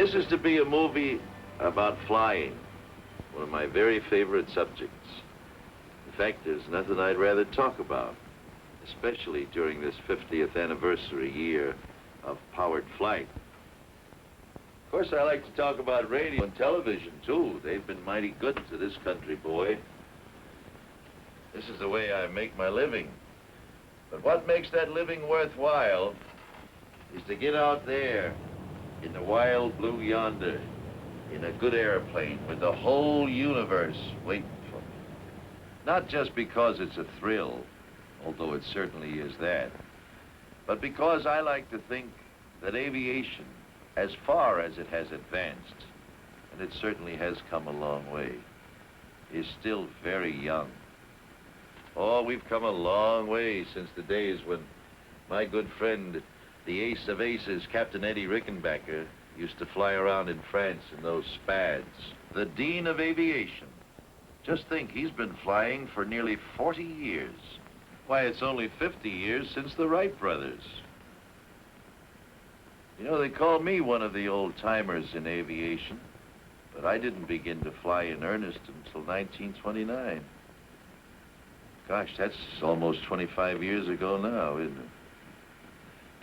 This is to be a movie about flying, one of my very favorite subjects. In fact, there's nothing I'd rather talk about, especially during this 50th anniversary year of powered flight. Of course, I like to talk about radio and television, too. They've been mighty good to this country, boy. This is the way I make my living. But what makes that living worthwhile is to get out there in the wild blue yonder in a good airplane with the whole universe waiting for me. Not just because it's a thrill, although it certainly is that, but because I like to think that aviation, as far as it has advanced, and it certainly has come a long way, is still very young. Oh, we've come a long way since the days when my good friend, the ace of aces, Captain Eddie Rickenbacker, used to fly around in France in those Spads. The Dean of Aviation. Just think, he's been flying for nearly 40 years. Why, it's only 50 years since the Wright brothers. You know, they call me one of the old-timers in aviation, but I didn't begin to fly in earnest until 1929. Gosh, that's almost 25 years ago now, isn't it?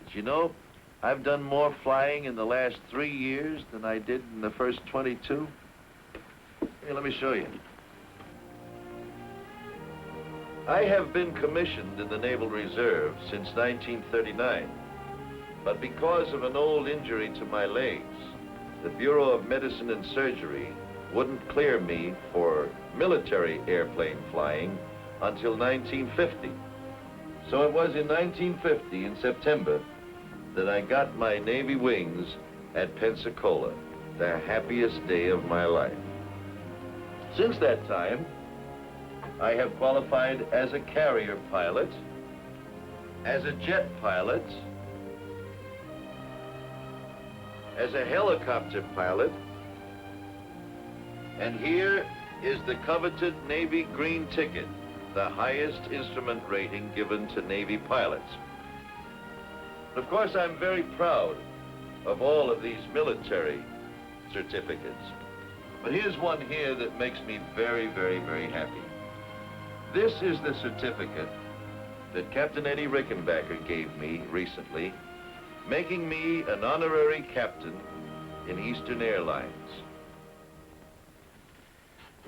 But you know, I've done more flying in the last 3 years than I did in the first 22. Here, let me show you. I have been commissioned in the Naval Reserve since 1939, but because of an old injury to my legs, the Bureau of Medicine and Surgery wouldn't clear me for military airplane flying until 1950. So it was in 1950, in September, that I got my Navy wings at Pensacola, the happiest day of my life. Since that time, I have qualified as a carrier pilot, as a jet pilot, as a helicopter pilot, and here is the coveted Navy green ticket, the highest instrument rating given to Navy pilots. Of course, I'm very proud of all of these military certificates. But here's one here that makes me very, very, very happy. This is the certificate that Captain Eddie Rickenbacker gave me recently, making me an honorary captain in Eastern Airlines.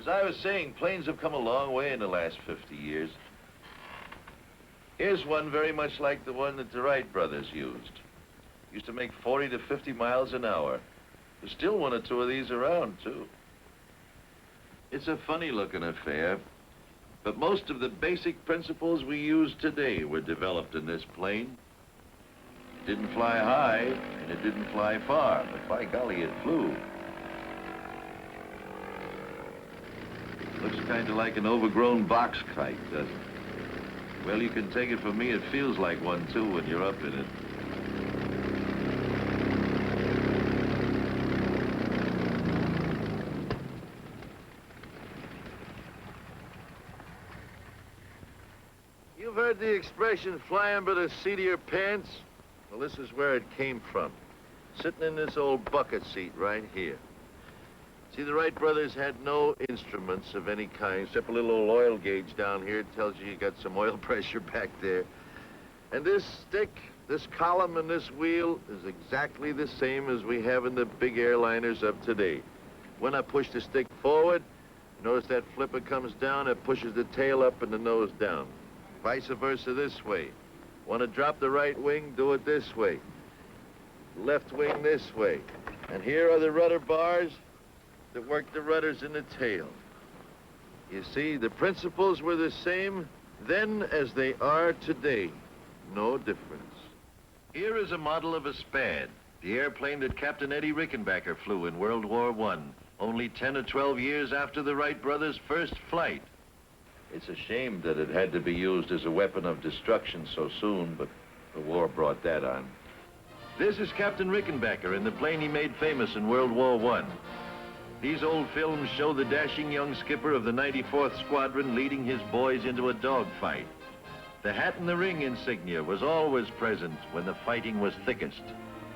As I was saying, planes have come a long way in the last 50 years. Here's one very much like the one that the Wright brothers used to make 40 to 50 miles an hour. There's still one or two of these around, too. It's a funny-looking affair, but most of the basic principles we use today were developed in this plane. It didn't fly high, and it didn't fly far, but by golly, it flew. Looks kind of like an overgrown box kite, doesn't it? Well, you can take it from me, it feels like one, too, when you're up in it. You've heard the expression, flying by the seat of your pants? Well, this is where it came from. Sitting in this old bucket seat right here. See, the Wright brothers had no instruments of any kind, except a little old oil gauge down here. It tells you got some oil pressure back there. And this stick, this column, and this wheel is exactly the same as we have in the big airliners of today. When I push the stick forward, notice that flipper comes down, it pushes the tail up and the nose down. Vice versa this way. Want to drop the right wing, do it this way. Left wing this way. And here are the rudder bars that work the rudders in the tail. You see, the principles were the same then as they are today. No difference. Here is a model of a Spad, the airplane that Captain Eddie Rickenbacker flew in World War I, only 10 or 12 years after the Wright brothers' first flight. It's a shame that it had to be used as a weapon of destruction so soon, but the war brought that on. This is Captain Rickenbacker in the plane he made famous in World War I. These old films show the dashing young skipper of the 94th Squadron leading his boys into a dogfight. The hat and the ring insignia was always present when the fighting was thickest.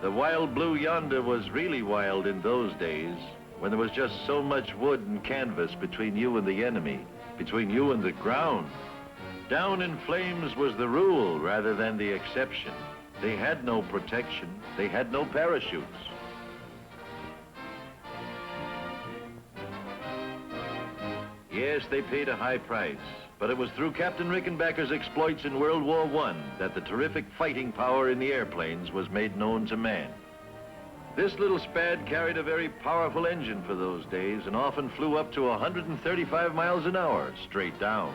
The wild blue yonder was really wild in those days, when there was just so much wood and canvas between you and the enemy, between you and the ground. Down in flames was the rule rather than the exception. They had no protection. They had no parachutes. Yes, they paid a high price, but it was through Captain Rickenbacker's exploits in World War I that the terrific fighting power in the airplanes was made known to man. This little Spad carried a very powerful engine for those days and often flew up to 135 miles an hour, straight down.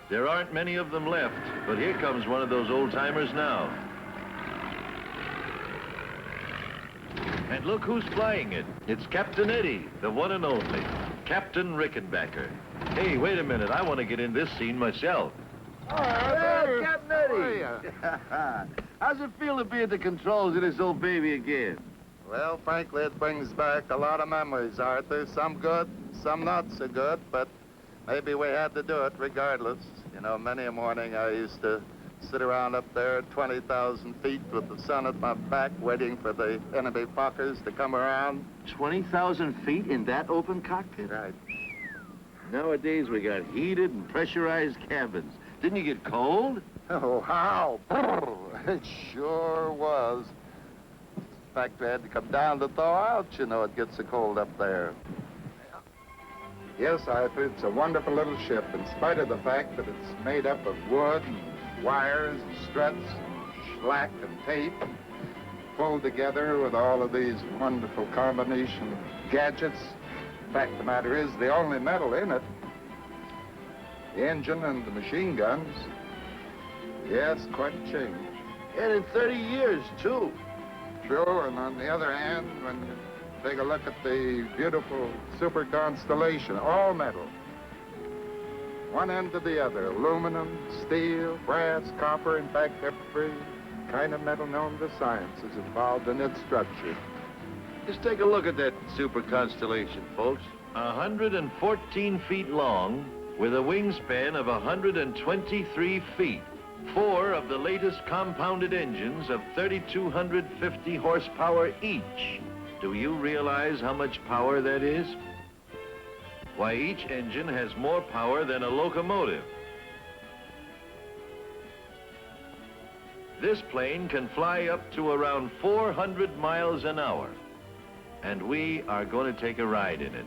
There aren't many of them left, but here comes one of those old-timers now. And look who's flying it. It's Captain Eddie, the one and only, Captain Rickenbacker. Hey, wait a minute, I want to get in this scene myself. Oh, hey, Captain Eddie. How's it feel to be at the controls of this old baby again? Well, frankly, it brings back a lot of memories, Arthur. Some good, some not so good, but maybe we had to do it regardless. You know, many a morning I used to sit around up there at 20,000 feet with the sun at my back, waiting for the enemy Fokkers to come around. 20,000 feet in that open cockpit? Right. Nowadays, we got heated and pressurized cabins. Didn't you get cold? Oh, how? It sure was. In fact, we had to come down to thaw out. You know, it gets so cold up there. Yes, Arthur, it's a wonderful little ship, in spite of the fact that it's made up of wood and wires and struts and slack and tape, pulled together with all of these wonderful combination gadgets. In fact, the matter is, the only metal in it, the engine and the machine guns. Yes, quite a change. And in 30 years, too. True, and on the other hand, when you take a look at the beautiful super constellation, all metal. One end to the other, aluminum, steel, brass, copper, in fact, every kind of metal known to science is involved in its structure. Just take a look at that super constellation, folks. 114 feet long, with a wingspan of 123 feet. 4 of the latest compounded engines of 3,250 horsepower each. Do you realize how much power that is? Why, each engine has more power than a locomotive. This plane can fly up to around 400 miles an hour, and we are going to take a ride in it.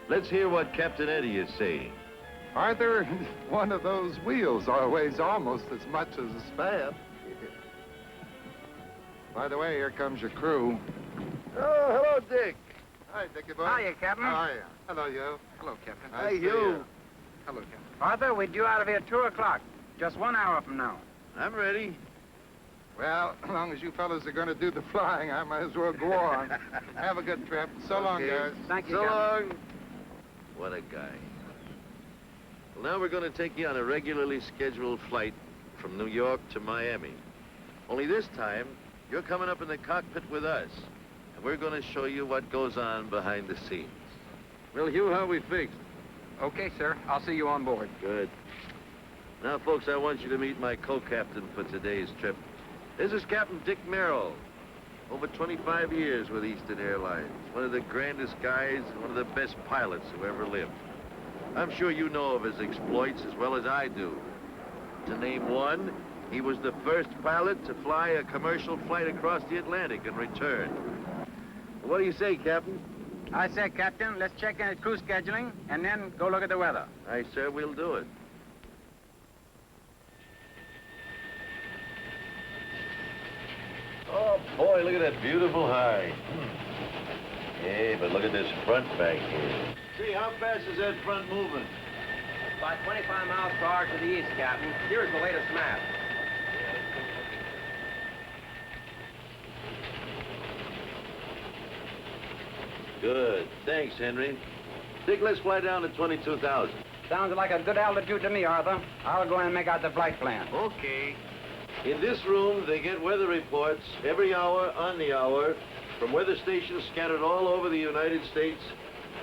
Let's hear what Captain Eddie is saying. Arthur, one of those wheels weighs almost as much as a Spad. By the way, here comes your crew. Oh, hello, Dick. Hi, Dickie boy. Hiya, Captain. How are you? Hello, you. Hello, Captain. Hi, Hugh. Hello, Captain. Arthur, we're due out of here 2 o'clock. Just 1 hour from now. I'm ready. Well, as long as you fellas are going to do the flying, I might as well go on. Have a good trip. So long, guys. Thank you, So Captain. long. What a guy. Well, now we're going to take you on a regularly scheduled flight from New York to Miami. Only this time, you're coming up in the cockpit with us, and we're going to show you what goes on behind the scenes. Well, Hugh, how are we fixed? Okay, sir. I'll see you on board. Good. Now, folks, I want you to meet my co-captain for today's trip. This is Captain Dick Merrill. Over 25 years with Eastern Airlines. One of the grandest guys, one of the best pilots who ever lived. I'm sure you know of his exploits as well as I do. To name one, he was the first pilot to fly a commercial flight across the Atlantic and return. What do you say, Captain? I say, Captain, let's check in at crew scheduling and then go look at the weather. Aye, sir, we'll do it. Oh, boy, look at that beautiful high. Hey, but look at this front back here. See, how fast is that front moving? About 25 miles per hour to the east, Captain. Here's the latest map. Good. Thanks, Henry. Dick, let's fly down to 22,000. Sounds like a good altitude to me, Arthur. I'll go in and make out the flight plan. Okay. In this room, they get weather reports every hour on the hour from weather stations scattered all over the United States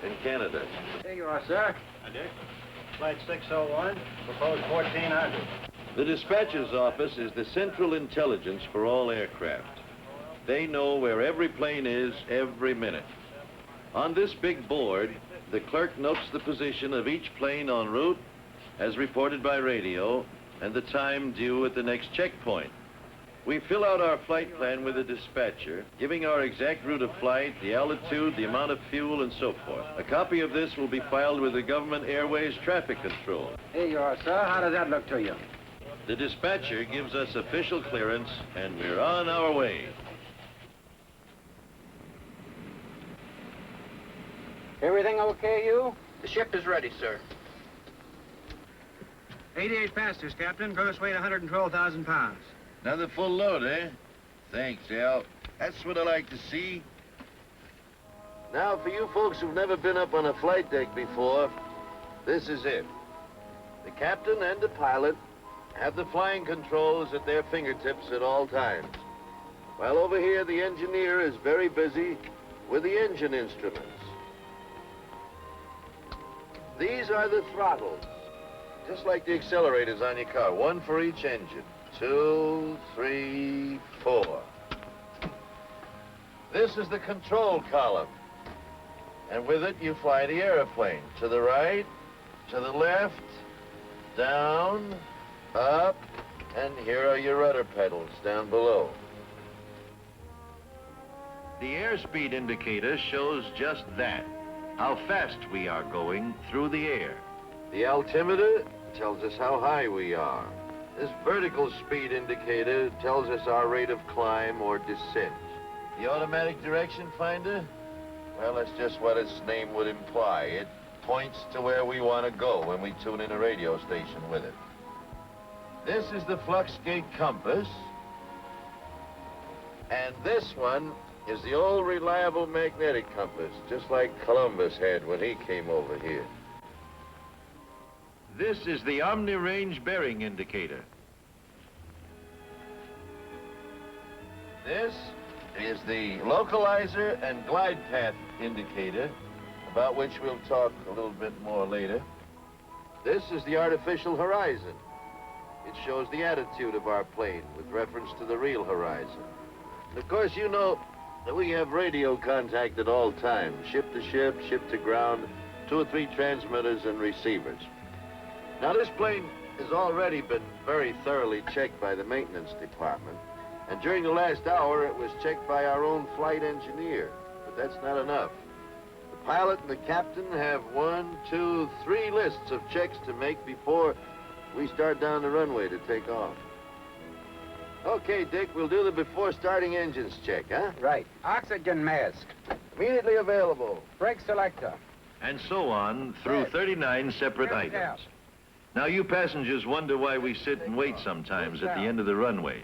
and Canada. There you are, sir. Hi, Dick. Flight 601, proposed 1400. The dispatcher's office is the central intelligence for all aircraft. They know where every plane is every minute. On this big board, the clerk notes the position of each plane en route, as reported by radio, and the time due at the next checkpoint. We fill out our flight plan with the dispatcher, giving our exact route of flight, the altitude, the amount of fuel, and so forth. A copy of this will be filed with the Government Airways Traffic Control. Here you are, sir. How does that look to you? The dispatcher gives us official clearance, and we're on our way. Everything okay, you? The ship is ready, sir. 88 passengers, Captain. Gross weight 112,000 pounds. Another full load, eh? Thanks, Al. That's what I like to see. Now, for you folks who've never been up on a flight deck before, this is it. The captain and the pilot have the flying controls at their fingertips at all times. While over here, the engineer is very busy with the engine instruments. These are the throttles, just like the accelerators on your car, one for each engine. 2, 3, 4. This is the control column. And with it, you fly the airplane. To the right, to the left, down, up, and here are your rudder pedals down below. The airspeed indicator shows just that, how fast we are going through the air. The altimeter tells us how high we are. This vertical speed indicator tells us our rate of climb or descent. The automatic direction finder? Well, that's just what its name would imply. It points to where we want to go when we tune in a radio station with it. This is the flux gate compass. And this one is the old reliable magnetic compass, just like Columbus had when he came over here. This is the omni-range bearing indicator. This is the localizer and glide path indicator, about which we'll talk a little bit more later. This is the artificial horizon. It shows the attitude of our plane with reference to the real horizon. And of course, you know that we have radio contact at all times, ship to ship, ship to ground, 2 or 3 transmitters and receivers. Now, this plane has already been very thoroughly checked by the maintenance department, and during the last hour, it was checked by our own flight engineer. But that's not enough. The pilot and the captain have 1, 2, 3 lists of checks to make before we start down the runway to take off. Okay, Dick, we'll do the before starting engines check, huh? Right. Oxygen mask. Immediately available. Brake selector. And so on through 39 separate Here we go. items. Now, you passengers wonder why we sit and wait sometimes at the end of the runway.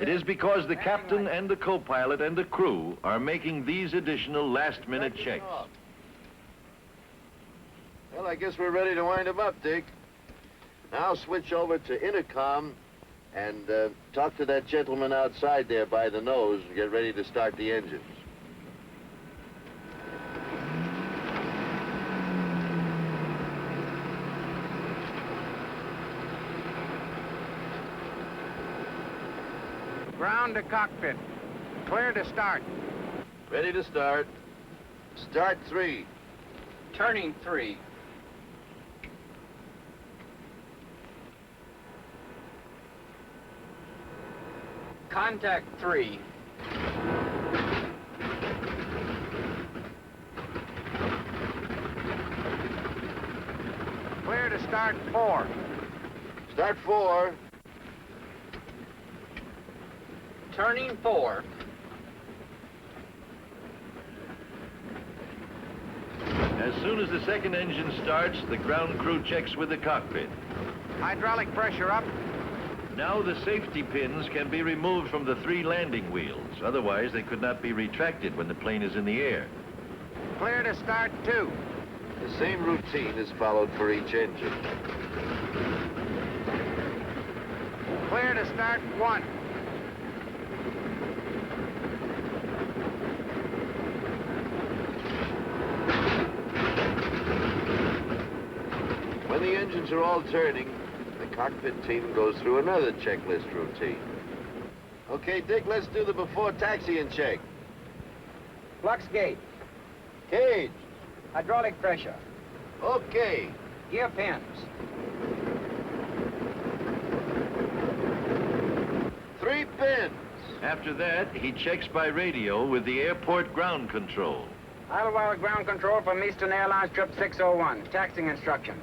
It is because the captain and the co-pilot and the crew are making these additional last-minute checks. Well, I guess we're ready to wind them up, Dick. Now switch over to intercom and talk to that gentleman outside there by the nose and get ready to start the engines. Ground to cockpit. Clear to start. Ready to start. Start 3. Turning 3. Contact 3. Clear to start 4. Start 4. Turning 4. As soon as the second engine starts, the ground crew checks with the cockpit. Hydraulic pressure up. Now the safety pins can be removed from the 3 landing wheels. Otherwise, they could not be retracted when the plane is in the air. Clear to start 2. The same routine is followed for each engine. Clear to start 1. When the engines are all turning, the cockpit team goes through another checklist routine. Okay, Dick, let's do the before taxiing check. Flux gate. Cage. Hydraulic pressure. Okay. Gear pins. 3 pins. After that, he checks by radio with the airport ground control. Idlewild ground control from Eastern Airlines trip 601. Taxiing instructions.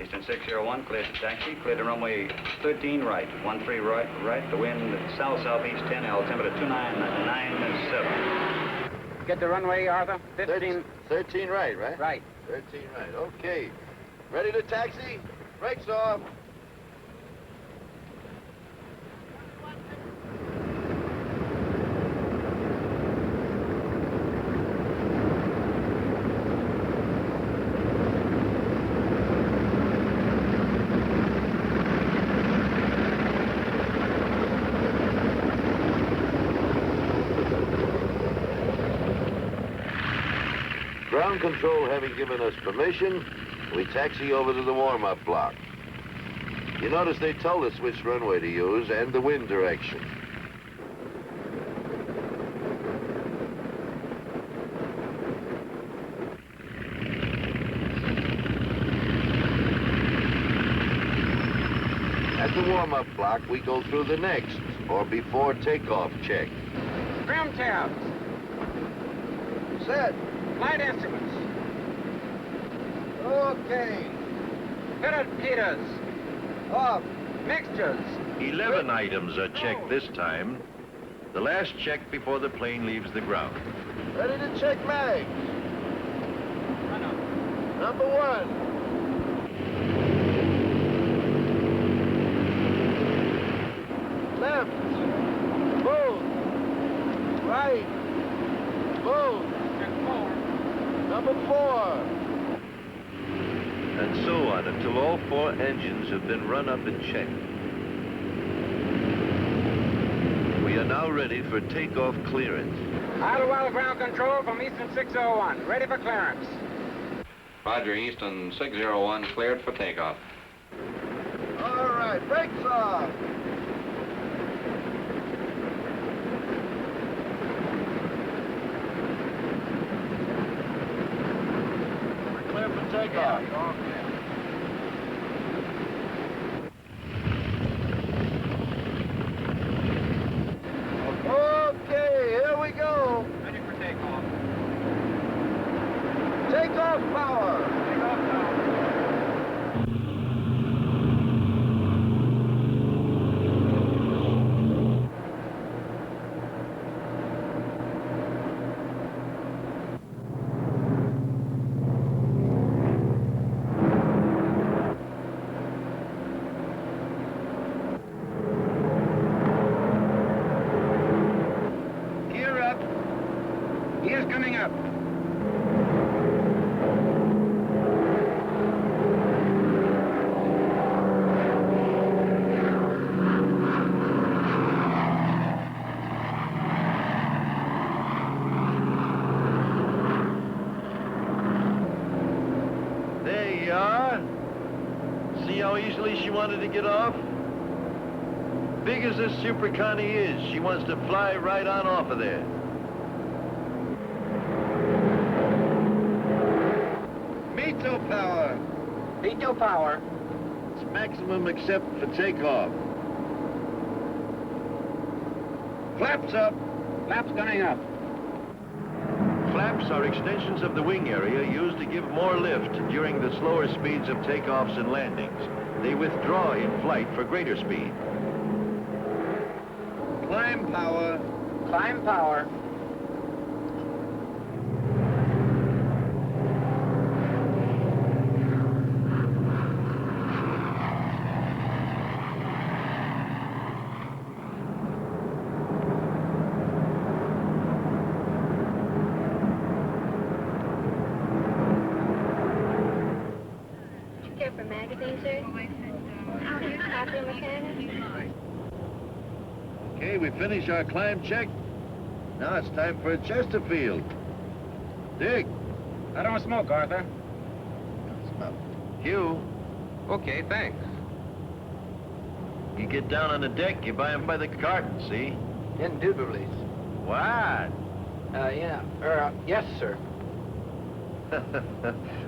Eastern 601, clear to taxi, clear to runway 13 right, 13 right, the wind south-southeast 10, altimeter 2997. Get the runway, Arthur. 15. 13 right, right? Right. 13 right, okay. Ready to taxi? Brakes off. Ground control having given us permission, we taxi over to the warm-up block. You notice they told us which runway to use and the wind direction. At the warm-up block, we go through the next, or before takeoff check. Trim tabs. Set. Flight instruments. Okay. Fitted heaters. Off. Mixtures. 11 items are checked this time. The last check before the plane leaves the ground. Ready to check mags. Number 1. Left. Both. Right. Both. Number 4. And so on until all 4 engines have been run up and checked. We are now ready for takeoff clearance. Idlewild ground control from Eastern 601. Ready for clearance. Roger, Eastern 601, cleared for takeoff. All right, brakes off. We're clear for takeoff. Okay, here we go. Ready for takeoff. Takeoff power. Takeoff now. Gear up. Gear's coming up. There you are. See how easily she wanted to get off? Big as this Super Connie is, she wants to fly right on off of there. Veto power. Veto power. It's maximum except for takeoff. Flaps up. Flaps coming up. Flaps are extensions of the wing area used to give more lift during the slower speeds of takeoffs and landings. They withdraw in flight for greater speed. Climb power. Climb power. Did you care for magazines, sir? After mechanic? Okay, we finish our climb check. Now it's time for a Chesterfield. Dick. I don't smoke, Arthur. Hugh. Okay, thanks. You get down on the deck, you buy 'em by the carton, see? Indubitably. What? Yeah. Yes, sir.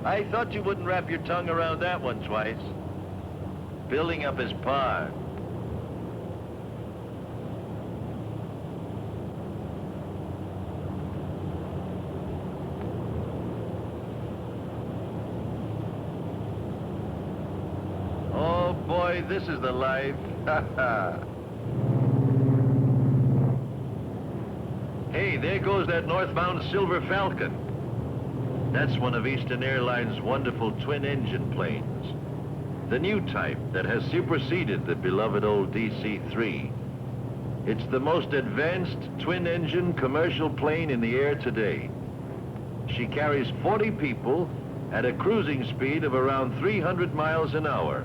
I thought you wouldn't wrap your tongue around that one twice. Building up his par. Oh boy, this is the life. Hey, there goes that northbound Silver Falcon. That's one of Eastern Airlines' wonderful twin-engine planes. The new type that has superseded the beloved old DC-3. It's the most advanced twin-engine commercial plane in the air today. She carries 40 people at a cruising speed of around 300 miles an hour.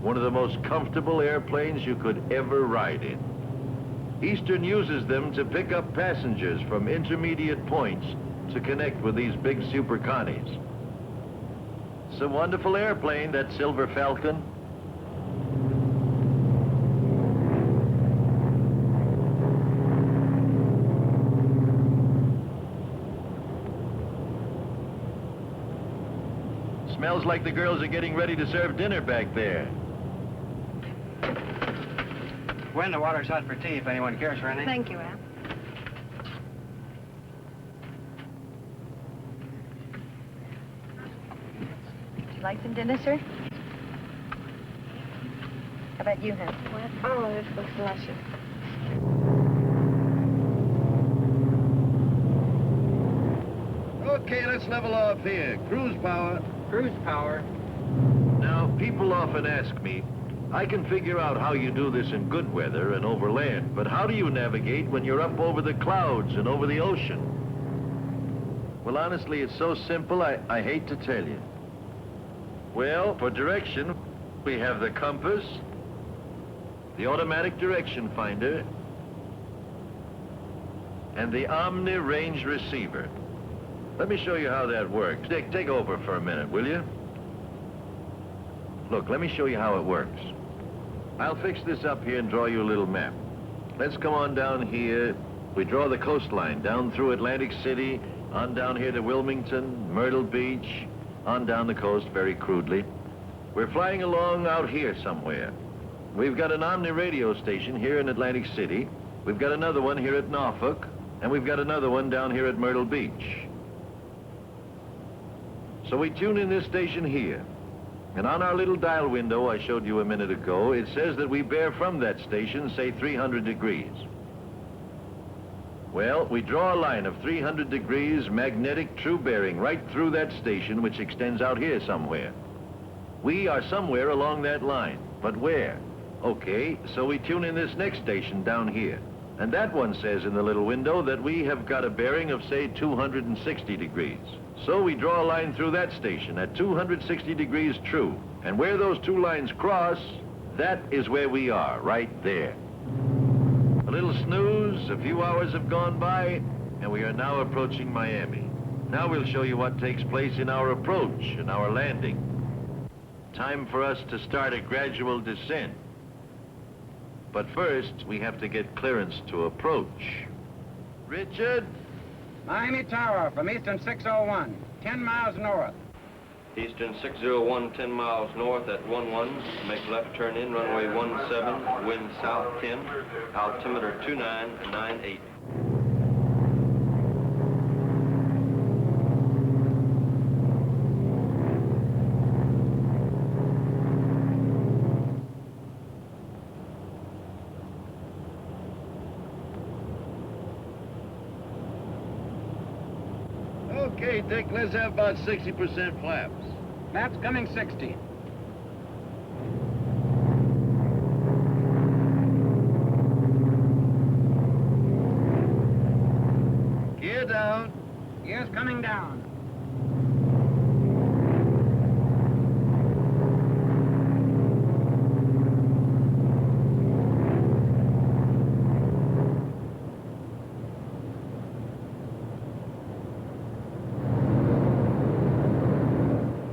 One of the most comfortable airplanes you could ever ride in. Eastern uses them to pick up passengers from intermediate points to connect with these big super connies. It's a wonderful airplane, that Silver Falcon. Smells like the girls are getting ready to serve dinner back there. When the water's hot for tea, if anyone cares for anything. Thank you, Al. Would you like some dinner, sir? How about you, Hal? Oh, this looks delicious. Okay, let's level off here. Cruise power. Cruise power. Now, people often ask me, I can figure out how you do this in good weather and over land, but how do you navigate when you're up over the clouds and over the ocean? Well, honestly, it's so simple, I hate to tell you. Well, for direction, we have the compass, the automatic direction finder, and the Omni range receiver. Let me show you how that works. Dick, take over for a minute, will you? Look, let me show you how it works. I'll fix this up here and draw you a little map. Let's come on down here. We draw the coastline down through Atlantic City, on down here to Wilmington, Myrtle Beach, on down the coast very crudely. We're flying along out here somewhere. We've got an Omni radio station here in Atlantic City. We've got another one here at Norfolk, and we've got another one down here at Myrtle Beach. So we tune in this station here. And on our little dial window I showed you a minute ago, it says that we bear from that station, say 300 degrees. Well, we draw a line of 300 degrees magnetic true bearing right through that station, which extends out here somewhere. We are somewhere along that line, but where? Okay, so we tune in this next station down here. And that one says in the little window that we have got a bearing of, say, 260 degrees. So we draw a line through that station at 260 degrees true. And where those two lines cross, that is where we are, right there. A little snooze, a few hours have gone by, and we are now approaching Miami. Now we'll show you what takes place in our approach and our landing. Time for us to start a gradual descent. But first, we have to get clearance to approach. Richard? Miami Tower from Eastern 601, 10 miles north. Eastern 601, 10 miles north at 11. Make left turn in, runway 17, wind south 10, altimeter 2998. Okay, Dick, let's have about 60% flaps. Maps coming 60. Gear down. Gears coming down.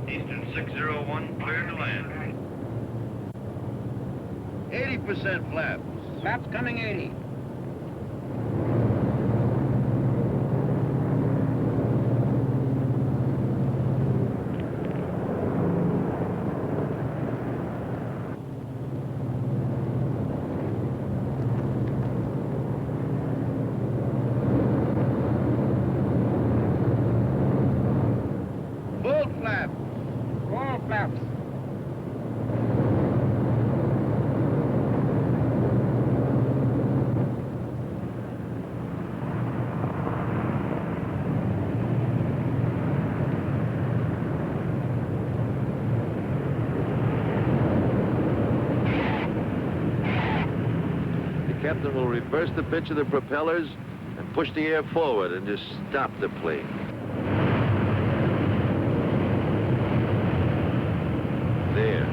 Eastern 601, clear to land. 100% flaps. Flaps coming 80. Full flaps. Full flaps. The captain will reverse the pitch of the propellers and push the air forward and just stop the plane. There.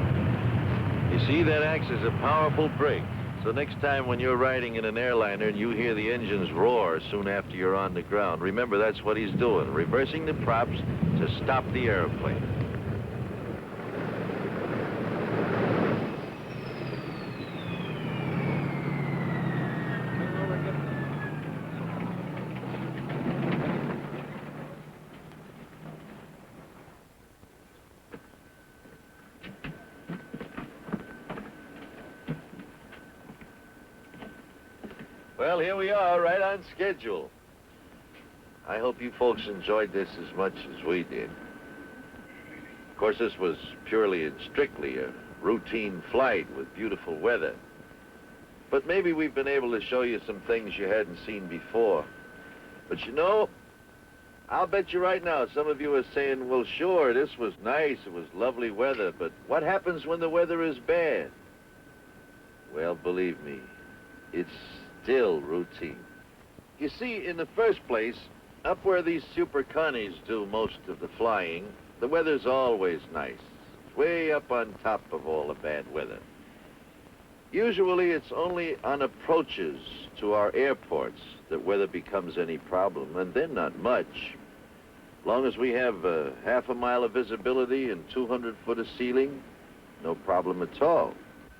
You see, that acts as a powerful brake. So next time when you're riding in an airliner and you hear the engines roar soon after you're on the ground, remember that's what he's doing, reversing the props to stop the airplane. Well, here we are, right on schedule. I hope you folks enjoyed this as much as we did. Of course, this was purely and strictly a routine flight with beautiful weather. But maybe we've been able to show you some things you hadn't seen before. But you know, I'll bet you right now some of you are saying, well, sure, this was nice, it was lovely weather, but what happens when the weather is bad? Well, believe me, it's still routine. You see, in the first place, up where these super connies do most of the flying, the weather's always nice. It's way up on top of all the bad weather. Usually it's only on approaches to our airports that weather becomes any problem, and then not much. As long as we have half a mile of visibility and 200 foot of ceiling, no problem at all.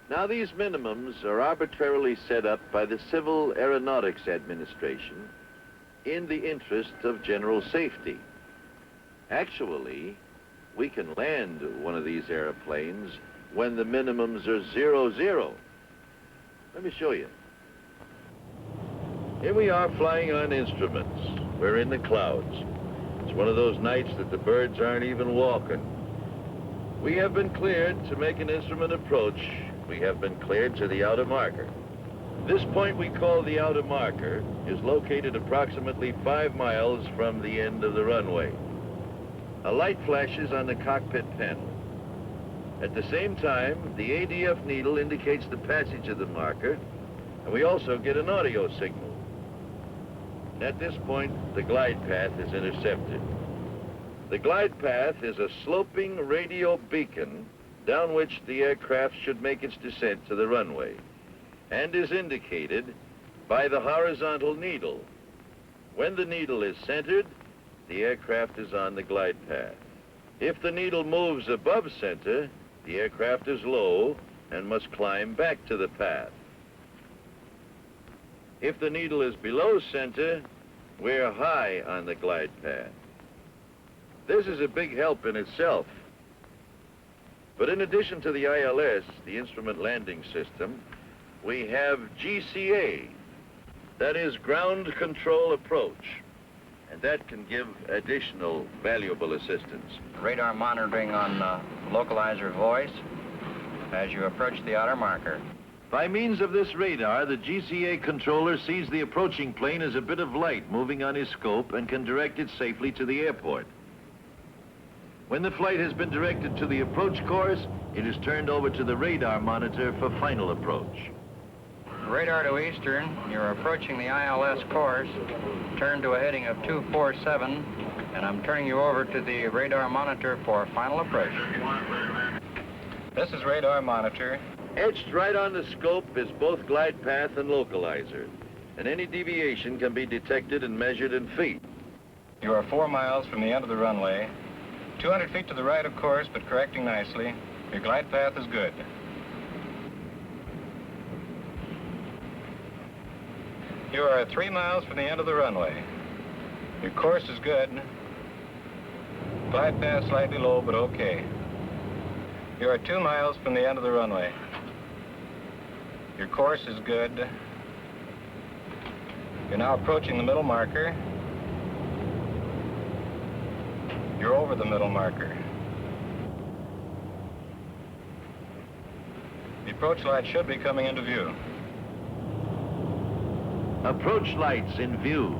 Now, these minimums are arbitrarily set up by the Civil Aeronautics Administration in the interest of general safety. Actually, we can land one of these airplanes when the minimums are 00. Let me show you. Here we are flying on instruments. We're in the clouds. It's one of those nights that the birds aren't even walking. We have been cleared to make an instrument approach. We have been cleared to the outer marker. This point we call the outer marker is located approximately 5 miles from the end of the runway. A light flashes on the cockpit panel. At the same time, the ADF needle indicates the passage of the marker, and we also get an audio signal. At this point, the glide path is intercepted. The glide path is a sloping radio beacon down which the aircraft should make its descent to the runway, and is indicated by the horizontal needle. When the needle is centered, the aircraft is on the glide path. If the needle moves above center, the aircraft is low and must climb back to the path. If the needle is below center, we're high on the glide path. This is a big help in itself. But in addition to the ILS, the Instrument Landing System, we have GCA, that is Ground Control Approach, and that can give additional valuable assistance. Radar monitoring on localizer voice as you approach the outer marker. By means of this radar, the GCA controller sees the approaching plane as a bit of light moving on his scope and can direct it safely to the airport. When the flight has been directed to the approach course, it is turned over to the radar monitor for final approach. Radar to eastern, you're approaching the ILS course. Turn to a heading of 247, and I'm turning you over to the radar monitor for final approach. This is radar monitor. Etched right on the scope is both glide path and localizer, and any deviation can be detected and measured in feet. You are 4 miles from the end of the runway. 200 feet to the right, of course, but correcting nicely. Your glide path is good. You are 3 miles from the end of the runway. Your course is good. Glide path slightly low, but okay. You are 2 miles from the end of the runway. Your course is good. You're now approaching the middle marker. You're over the middle marker. The approach light should be coming into view. Approach lights in view.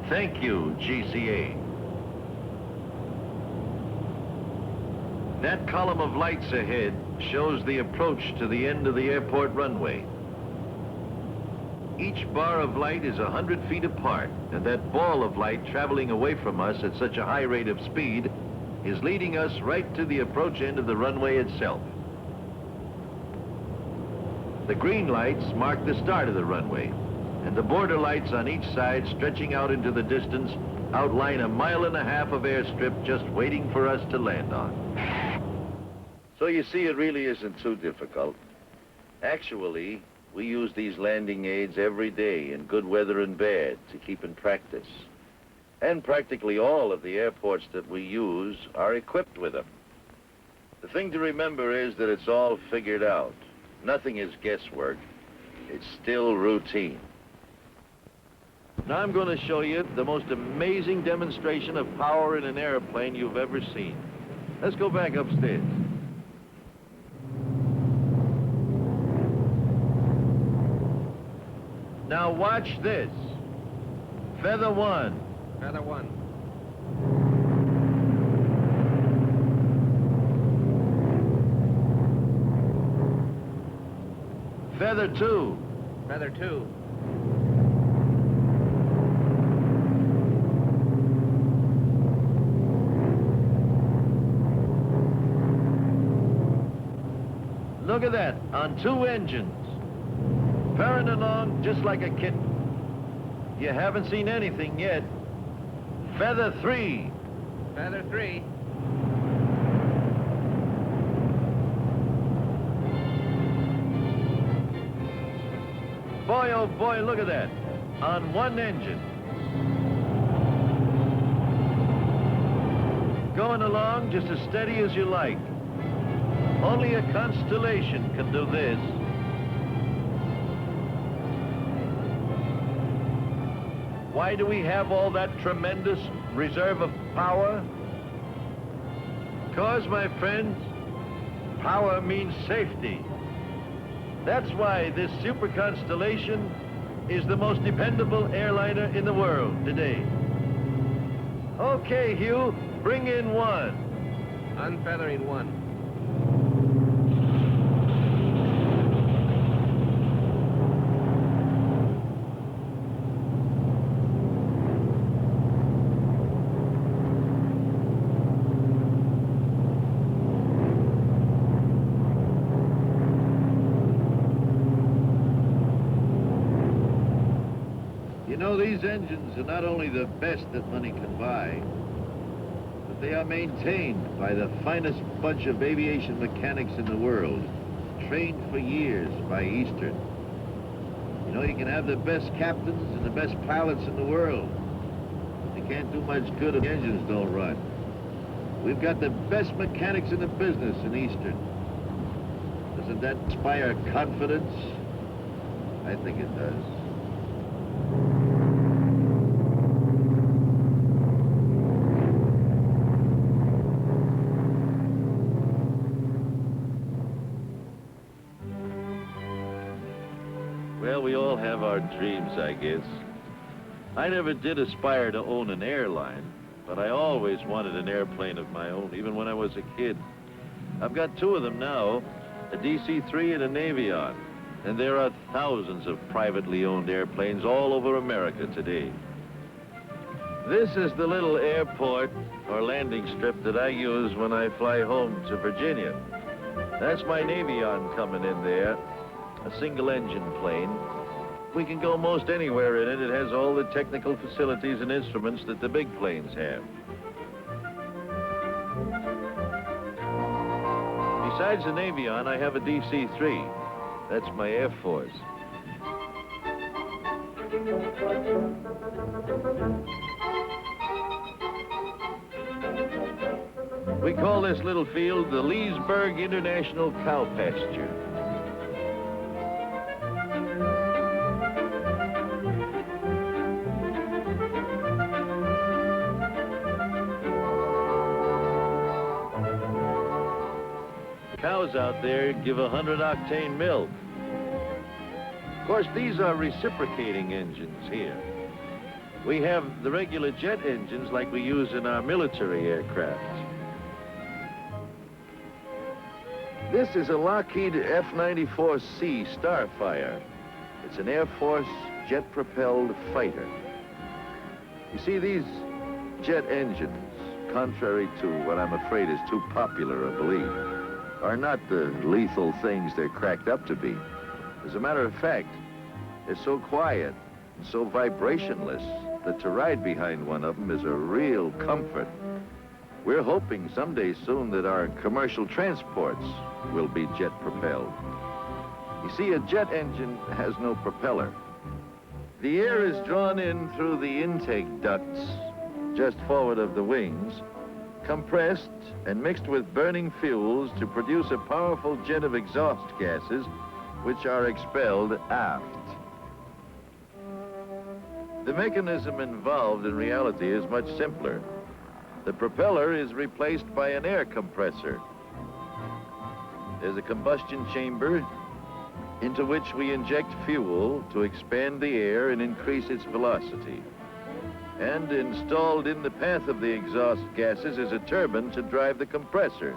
Thank you, GCA. That column of lights ahead shows the approach to the end of the airport runway. Each bar of light is 100 feet apart, and that ball of light traveling away from us at such a high rate of speed is leading us right to the approach end of the runway itself. The green lights mark the start of the runway, and the border lights on each side stretching out into the distance outline a 1.5 miles of airstrip just waiting for us to land on. So you see, it really isn't too difficult. Actually, we use these landing aids every day in good weather and bad to keep in practice. And practically all of the airports that we use are equipped with them. The thing to remember is that it's all figured out. Nothing is guesswork. It's still routine. Now I'm going to show you the most amazing demonstration of power in an airplane you've ever seen. Let's go back upstairs. Now watch this. Feather 1. Feather 1. Feather 2. Feather 2. Look at that, on 2 engines. Purring along just like a kitten. You haven't seen anything yet. Feather 3. Feather 3. Boy, oh boy, look at that. On 1 engine. Going along just as steady as you like. Only a constellation can do this. Why do we have all that tremendous reserve of power? Because, my friends, power means safety. That's why this super constellation is the most dependable airliner in the world today. Okay, Hugh, bring in 1. Unfeathering 1. You know, these engines are not only the best that money can buy, but they are maintained by the finest bunch of aviation mechanics in the world, trained for years by Eastern. You know, you can have the best captains and the best pilots in the world. They can't do much good if the engines don't run. We've got the best mechanics in the business in Eastern. Doesn't that inspire confidence? I think it does. Well, we all have our dreams, I guess. I never did aspire to own an airline, but I always wanted an airplane of my own, even when I was a kid. I've got 2 of them now, a DC-3 and a Navion, and there are thousands of privately owned airplanes all over America today. This is the little airport or landing strip that I use when I fly home to Virginia. That's my Navion coming in there, a single-engine plane. We can go most anywhere in it. It has all the technical facilities and instruments that the big planes have. Besides the Navion, I have a DC-3. That's my Air Force. We call this little field the Leesburg International Cow Pasture. Cows out there give 100-octane milk. Of course, these are reciprocating engines here. We have the regular jet engines like we use in our military aircraft. This is a Lockheed F-94C Starfire. It's an Air Force jet-propelled fighter. You see, these jet engines, contrary to what I'm afraid is too popular a belief, are not the lethal things they're cracked up to be. As a matter of fact, they're so quiet and so vibrationless that to ride behind one of them is a real comfort. We're hoping someday soon that our commercial transports will be jet-propelled. You see, a jet engine has no propeller. The air is drawn in through the intake ducts just forward of the wings, compressed and mixed with burning fuels to produce a powerful jet of exhaust gases which are expelled aft. The mechanism involved in reality is much simpler. The propeller is replaced by an air compressor. There's a combustion chamber into which we inject fuel to expand the air and increase its velocity. And installed in the path of the exhaust gases is a turbine to drive the compressor.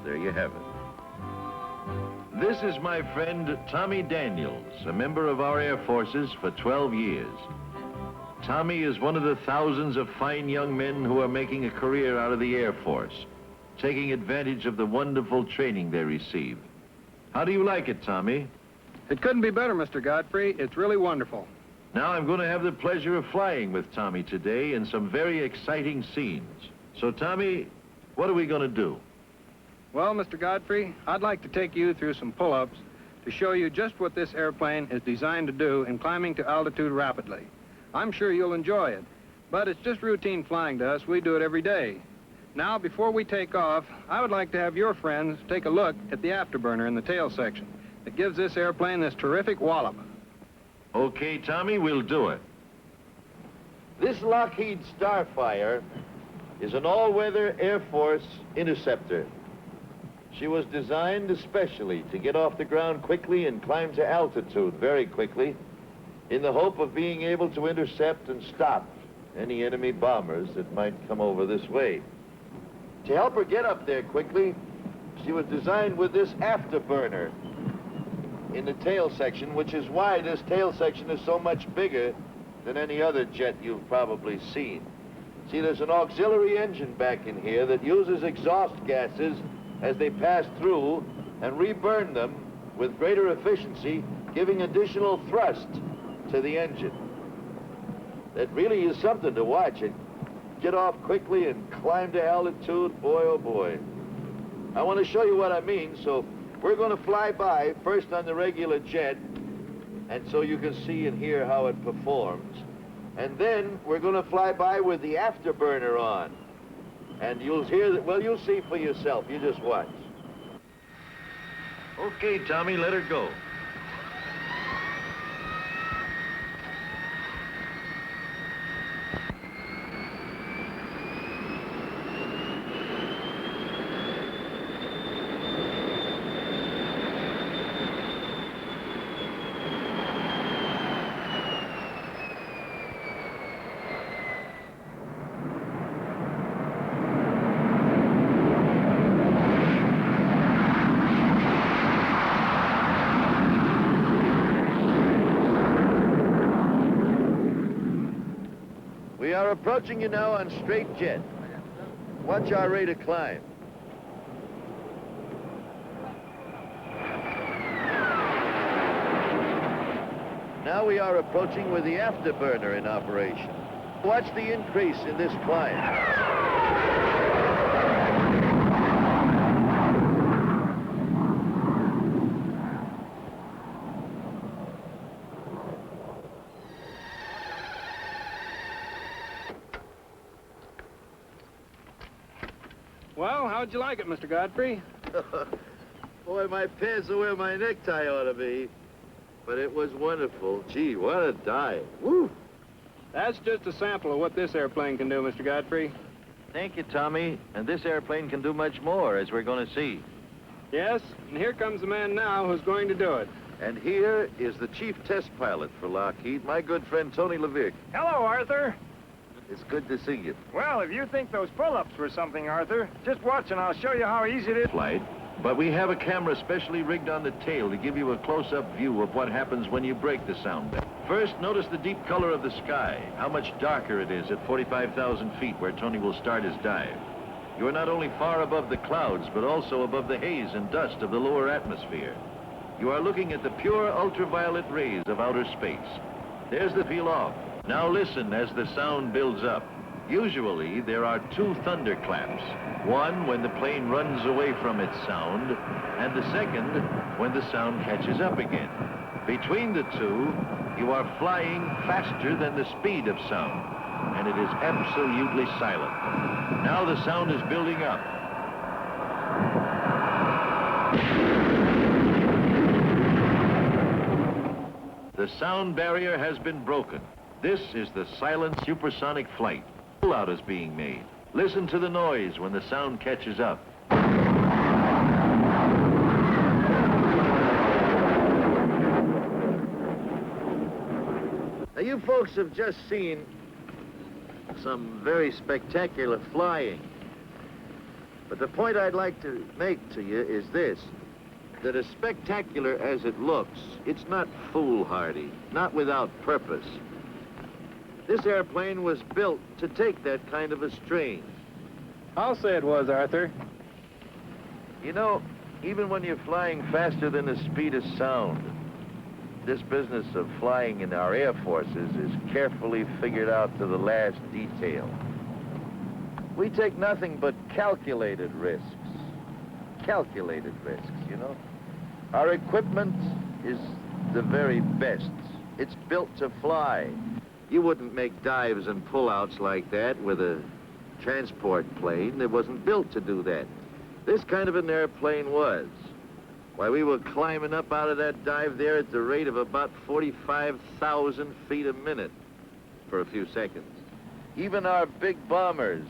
There you have it. This is my friend Tommy Daniels, a member of our Air Forces for 12 years. Tommy is one of the thousands of fine young men who are making a career out of the Air Force, taking advantage of the wonderful training they receive. How do you like it, Tommy? It couldn't be better, Mr. Godfrey. It's really wonderful. Now I'm going to have the pleasure of flying with Tommy today in some very exciting scenes. So, Tommy, what are we going to do? Well, Mr. Godfrey, I'd like to take you through some pull-ups to show you just what this airplane is designed to do in climbing to altitude rapidly. I'm sure you'll enjoy it, but it's just routine flying to us. We do it every day. Now, before we take off, I would like to have your friends take a look at the afterburner in the tail section. It gives this airplane this terrific wallop. Okay, Tommy, we'll do it. This Lockheed Starfire is an all-weather Air Force interceptor. She was designed especially to get off the ground quickly and climb to altitude very quickly in the hope of being able to intercept and stop any enemy bombers that might come over this way. To help her get up there quickly, she was designed with this afterburner in the tail section, which is why this tail section is so much bigger than any other jet you've probably seen. See, there's an auxiliary engine back in here that uses exhaust gases as they pass through and reburn them with greater efficiency, giving additional thrust to the engine. That really is something to watch. It get off quickly and climb to altitude, boy, oh boy. I want to show you what I mean, so we're going to fly by first on the regular jet, and so you can see and hear how it performs. And then we're going to fly by with the afterburner on. And you'll hear that, well, you'll see for yourself. You just watch. Okay, Tommy, let her go. We are approaching you now on straight jet. Watch our rate of climb. Now we are approaching with the afterburner in operation. Watch the increase in this climb. Well, how'd you like it, Mr. Godfrey? Boy, my pants are where my necktie ought to be. But it was wonderful. Gee, what a dive. Woo! That's just a sample of what this airplane can do, Mr. Godfrey. Thank you, Tommy. And this airplane can do much more, as we're going to see. Yes, and here comes the man now who's going to do it. And here is the chief test pilot for Lockheed, my good friend Tony Levick. Hello, Arthur. It's good to see you. Well, if you think those pull-ups were something, Arthur, just watch and I'll show you how easy it is. Flight. But we have a camera specially rigged on the tail to give you a close-up view of what happens when you break the sound barrier. First, notice the deep color of the sky, how much darker it is at 45,000 feet where Tony will start his dive. You are not only far above the clouds, but also above the haze and dust of the lower atmosphere. You are looking at the pure ultraviolet rays of outer space. There's the peel off. Now listen as the sound builds up. Usually, there are two thunderclaps. One when the plane runs away from its sound, and the second when the sound catches up again. Between the two, you are flying faster than the speed of sound, and it is absolutely silent. Now the sound is building up. The sound barrier has been broken. This is the silent supersonic flight. Pull-out is being made. Listen to the noise when the sound catches up. Now, you folks have just seen some very spectacular flying. But the point I'd like to make to you is this, that as spectacular as it looks, it's not foolhardy, not without purpose. This airplane was built to take that kind of a strain. I'll say it was, Arthur. You know, even when you're flying faster than the speed of sound, this business of flying in our air forces is carefully figured out to the last detail. We take nothing but calculated risks. Calculated risks, you know. Our equipment is the very best. It's built to fly. You wouldn't make dives and pull-outs like that with a transport plane. It wasn't built to do that. This kind of an airplane was. Why, we were climbing up out of that dive there at the rate of about 45,000 feet a minute for a few seconds. Even our big bombers,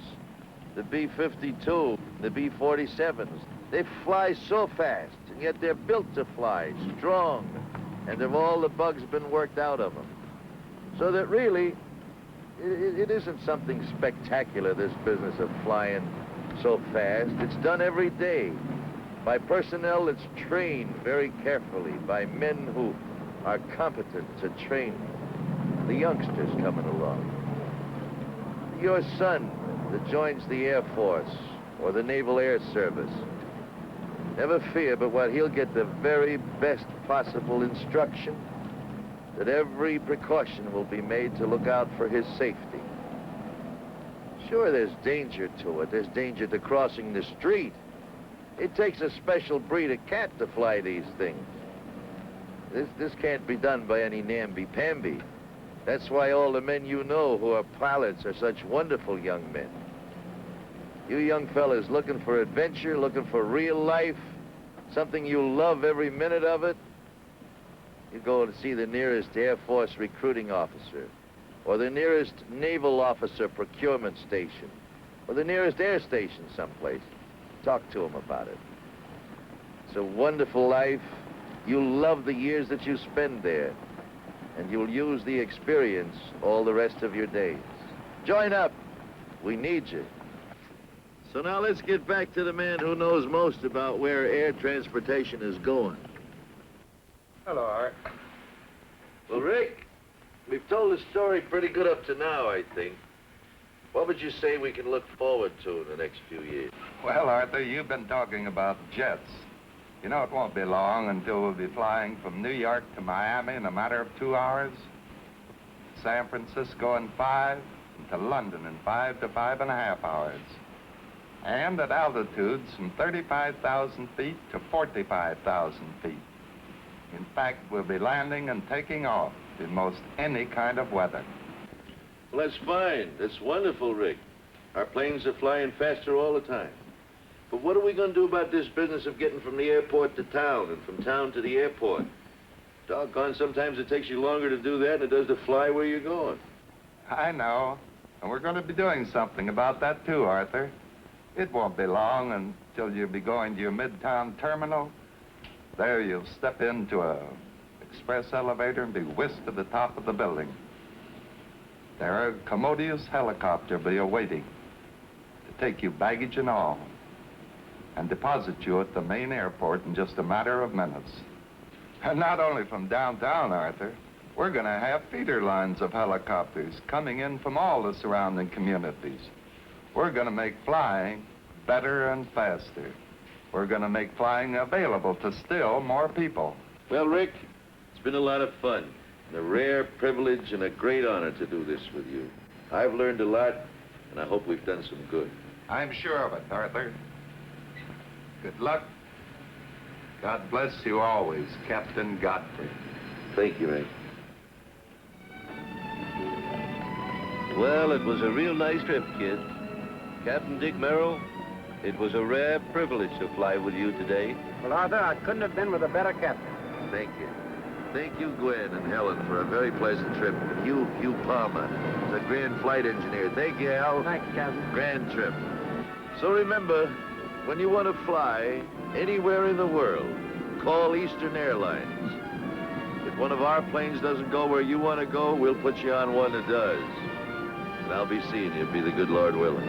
the B-52, the B-47s, they fly so fast, and yet they're built to fly, strong, and have all the bugs been worked out of them. So that really, it isn't something spectacular, this business of flying so fast. It's done every day by personnel that's trained very carefully, by men who are competent to train the youngsters coming along. Your son that joins the Air Force or the Naval Air Service, never fear but what he'll get the very best possible instruction, that every precaution will be made to look out for his safety. Sure, there's danger to it. There's danger to crossing the street. It takes a special breed of cat to fly these things. This can't be done by any namby-pamby. That's why all the men you know who are pilots are such wonderful young men. You young fellas looking for adventure, looking for real life, something you'll love every minute of it, you go to see the nearest Air Force recruiting officer, or the nearest naval officer procurement station, or the nearest air station someplace. Talk to them about it. It's a wonderful life. You'll love the years that you spend there, and you'll use the experience all the rest of your days. Join up. We need you. So now let's get back to the man who knows most about where air transportation is going. Hello, Art. Well, Rick, we've told the story pretty good up to now, I think. What would you say we can look forward to in the next few years? Well, Arthur, you've been talking about jets. You know, it won't be long until we'll be flying from New York to Miami in a matter of 2 hours, San Francisco in 5, and to London in 5 to 5.5 hours. And at altitudes from 35,000 feet to 45,000 feet. In fact, we'll be landing and taking off in most any kind of weather. Well, that's fine. That's wonderful, Rick. Our planes are flying faster all the time. But what are we going to do about this business of getting from the airport to town and from town to the airport? Doggone, sometimes it takes you longer to do that than it does to fly where you're going. I know. And we're going to be doing something about that, too, Arthur. It won't be long until you'll be going to your midtown terminal. There you'll step into a express elevator and be whisked to the top of the building. There a commodious helicopter will be awaiting to take you, baggage and all, and deposit you at the main airport in just a matter of minutes. And not only from downtown, Arthur. We're going to have feeder lines of helicopters coming in from all the surrounding communities. We're going to make flying better and faster. We're going to make flying available to still more people. Well, Rick, it's been a lot of fun. And a rare privilege and a great honor to do this with you. I've learned a lot, and I hope we've done some good. I'm sure of it, Arthur. Good luck. God bless you always, Captain Godfrey. Thank you, Rick. Well, it was a real nice trip, kid. Captain Dick Merrill, it was a rare privilege to fly with you today. Well, Arthur, I couldn't have been with a better captain. Thank you. Thank you, Gwen and Helen, for a very pleasant trip. And you, Hugh Palmer, the grand flight engineer. Thank you, Al. Thank you, Captain. Grand trip. So remember, when you want to fly anywhere in the world, call Eastern Airlines. If one of our planes doesn't go where you want to go, we'll put you on one that does. And I'll be seeing you, be the good Lord willing.